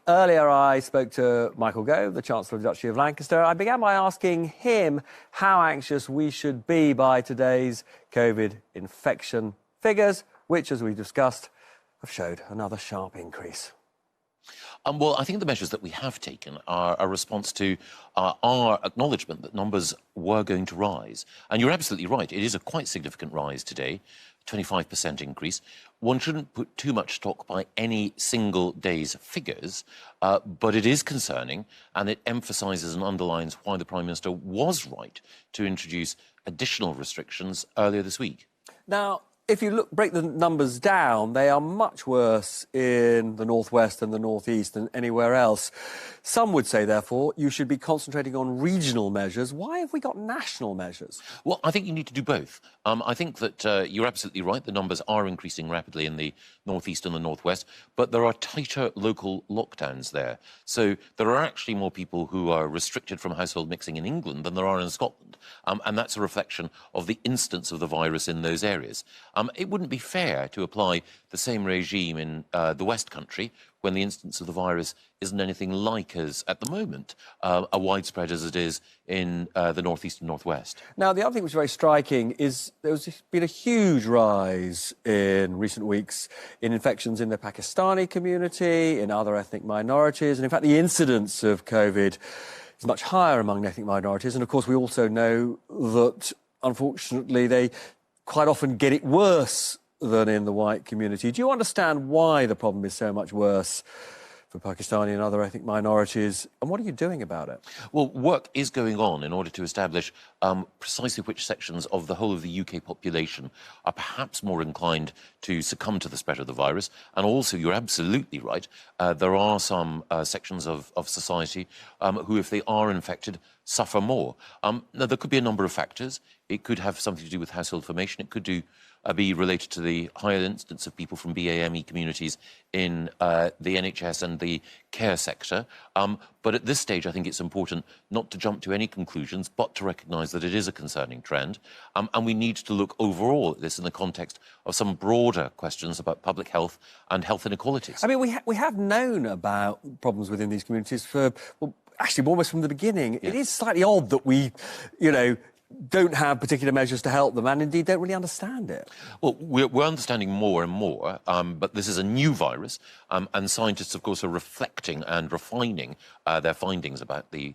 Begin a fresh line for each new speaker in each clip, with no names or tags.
Earlier, I spoke to Michael Gove, the Chancellor of the Duchy of Lancaster. I began by asking him how anxious we should be by today's COVID infection figures, which, as we discussed, have showed another sharp increase.
Well, I think the measures that we have taken are a response to our acknowledgement that numbers were going to rise. And you're absolutely right. It is a quite significant rise today, 25% increase. One shouldn't put too much stock by any single day's figures, but it is concerning, and it emphasises and underlines why the Prime Minister was right to introduce additional restrictions earlier this week.
Now, if you break the numbers down, they are much worse in the northwest and the northeast than anywhere else. Some would say, therefore, you should be concentrating on regional measures. Why have we got national measures?
Well, I think you need to do both. I think that you're absolutely right. The numbers are increasing rapidly in the northeast and the northwest, but there are tighter local lockdowns there. So there are actually more people who are restricted from household mixing in England than there are in Scotland. And that's a reflection of the instance of the virus in those areas. It wouldn't be fair to apply the same regime in the West Country when the instance of the virus isn't anything like as, at the moment, a widespread as it is in the northeast and northwest.
Now, the other thing which is very striking is there's been a huge rise in recent weeks in infections in the Pakistani community, in other ethnic minorities, and in fact the incidence of COVID is much higher among ethnic minorities. And of course we also know that, unfortunately, they quite often get it worse than in the white community. Do you understand why the problem is so much worse for Pakistani and other ethnic minorities, and what are you doing about it?
Well, work is going on in order to establish precisely which sections of the whole of the UK population are perhaps more inclined to succumb to the spread of the virus. And also, you're absolutely right, there are some sections of society who, if they are infected, suffer more. Now, there could be a number of factors. It could have something to do with household formation. It could be related to the higher instance of people from BAME communities in the NHS and the care sector. But at this stage, I think it's important not to jump to any conclusions, but to recognise that it is a concerning trend. And we need to look overall at this in the context of some broader questions about public health and health inequalities.
I mean, we have known about problems within these communities for, well, actually, almost from the beginning. Yeah. It is slightly odd that we, don't have particular measures to help them and indeed don't really understand it.
Well, we're understanding more and more, but this is a new virus, and scientists, of course, are reflecting and refining their findings about the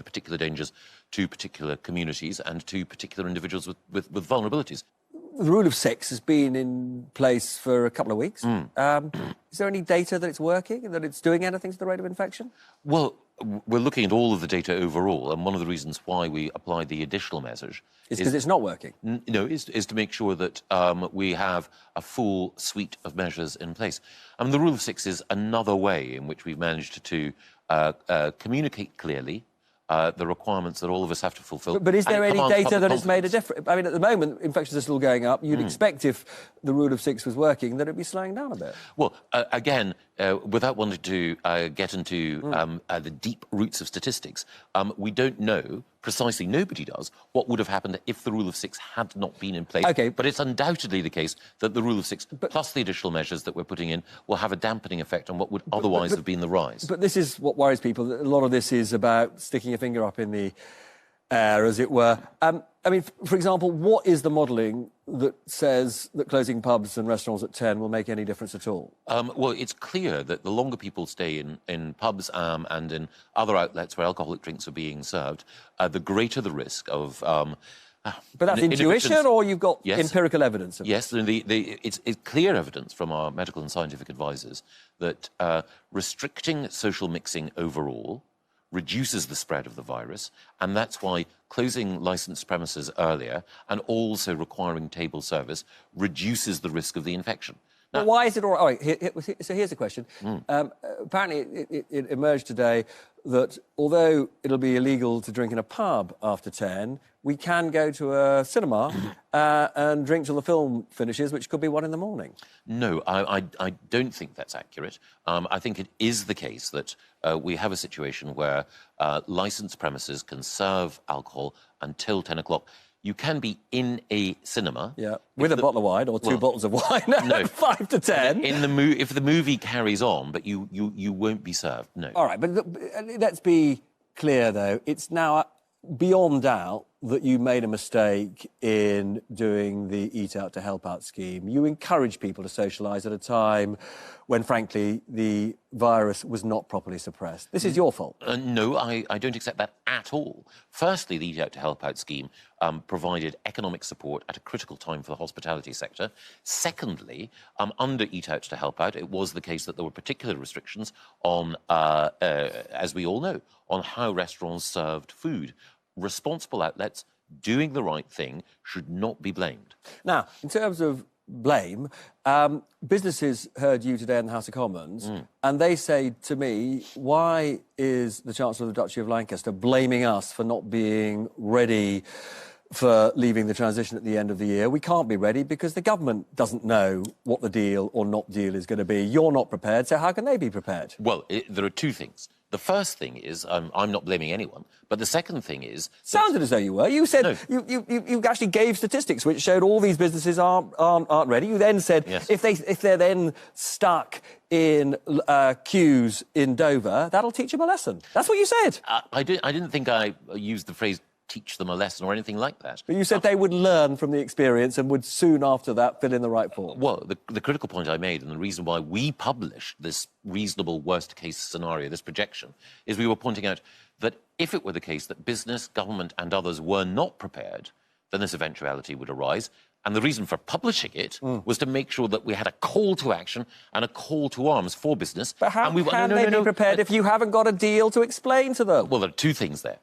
particular dangers to particular communities and to particular individuals with vulnerabilities.
The rule of 6 has been in place for a couple of weeks. Is there any data that it's working and that it's doing anything to the rate of infection?
Well, we're looking at all of the data overall, and one of the reasons why we applied the additional measures
is because it's not working.
Is to make sure that we have a full suite of measures in place. The rule of 6 is another way in which we've managed to communicate clearly the requirements that all of us have to fulfil.
But is there any data that it's made a difference? I mean, at the moment, infections are still going up. You'd expect if the rule of 6 was working that it'd be slowing down a bit.
Well, again, without wanting to get into the deep roots of statistics, we don't know precisely, nobody does, what would have happened if the rule of 6 had not been in place.
Okay.
But it's undoubtedly the case that the rule of 6, plus the additional measures that we're putting in, will have a dampening effect on what would otherwise have been the rise.
But this is what worries people. A lot of this is about sticking a finger up in the air, as it were. I mean, for example, what is the modelling that says that closing pubs and restaurants at 10 will make any difference at all?
Well, it's clear that the longer people stay in pubs and in other outlets where alcoholic drinks are being served, the greater the risk of...
but that's intuition, or you've got empirical evidence of it?
Yes, it's clear evidence from our medical and scientific advisors that restricting social mixing overall reduces the spread of the virus, and that's why closing licensed premises earlier and also requiring table service reduces the risk of the infection.
Now, why is it all right? So here's the question. Apparently, it emerged today that although it'll be illegal to drink in a pub after 10, we can go to a cinema and drink till the film finishes, which could be 1 in the morning.
No, I don't think that's accurate. I think it is the case that we have a situation where licensed premises can serve alcohol until 10 o'clock. You can be in a cinema.
Yeah, with a bottle of wine or two bottles of wine. No, 5 to 10.
If the movie carries on, but you won't be served. No.
All right, but let's be clear though. It's now beyond doubt that you made a mistake in doing the Eat Out to Help Out scheme. You encouraged people to socialise at a time when, frankly, the virus was not properly suppressed. This is your fault.
No, I don't accept that at all. Firstly, the Eat Out to Help Out scheme provided economic support at a critical time for the hospitality sector. Secondly, under Eat Out to Help Out, it was the case that there were particular restrictions on, as we all know, on how restaurants served food. Responsible outlets doing the right thing should not be blamed.
Now, in terms of blame, businesses heard you today in the House of Commons, and they say to me, why is the Chancellor of the Duchy of Lancaster blaming us for not being ready for leaving the transition at the end of the year? We can't be ready because the government doesn't know what the deal or not deal is going to be. You're not prepared, so how can they be prepared?
Well, there are two things. The first thing is, I'm not blaming anyone, but the second thing is...
Sounded as though you were. You said
no.
you actually gave statistics which showed all these businesses aren't ready. You then said
yes.
if they're then stuck in queues in Dover, that'll teach them a lesson. That's what you said.
I didn't think I used the phrase teach them a lesson or anything like that.
But you said they would learn from the experience and would soon after that fill in the right form.
Well, the critical point I made and the reason why we published this reasonable worst-case scenario, this projection, is we were pointing out that if it were the case that business, government and others were not prepared, then this eventuality would arise. And the reason for publishing it was to make sure that we had a call to action and a call to arms for business.
But how can they be prepared if you haven't got a deal to explain to them?
Well, there are two things there.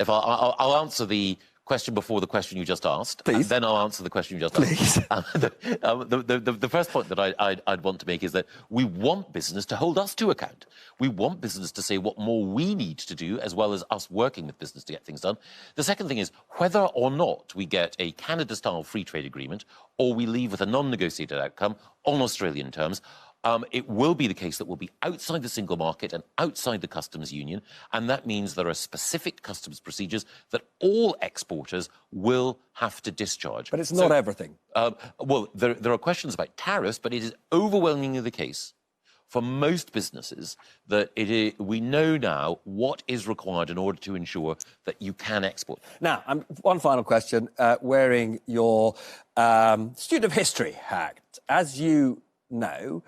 If I'll answer the question before the question you just asked,
please.
And then I'll answer the question you just
please.
asked. The first point that I'd want to make is that we want business to hold us to account. We want business to say what more we need to do, as well as us working with business to get things done. The second thing is whether or not we get a Canada-style free trade agreement or we leave with a non-negotiated outcome on Australian terms, it will be the case that we'll be outside the single market and outside the customs union, and that means there are specific customs procedures that all exporters will have to discharge.
But it's not everything.
Well, there are questions about tariffs, but it is overwhelmingly the case for most businesses that we know now what is required in order to ensure that you can export.
Now, one final question, wearing your student of history hat. As you know,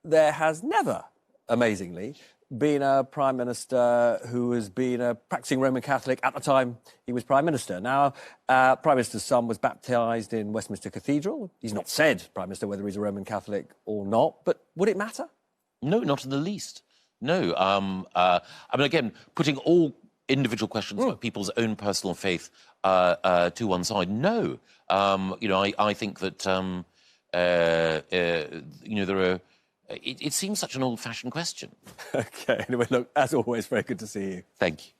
there has never, amazingly, been a Prime Minister who has been a practising Roman Catholic at the time he was Prime Minister. Now, Prime Minister's son was baptised in Westminster Cathedral. He's not said, Prime Minister, whether he's a Roman Catholic or not, but would it matter?
No, not in the least. No. I mean, again, putting all individual questions about people's own personal faith to one side, no. I think that, there are... It seems such an old-fashioned question.
OK, anyway, look, as always, very good to see you.
Thank you.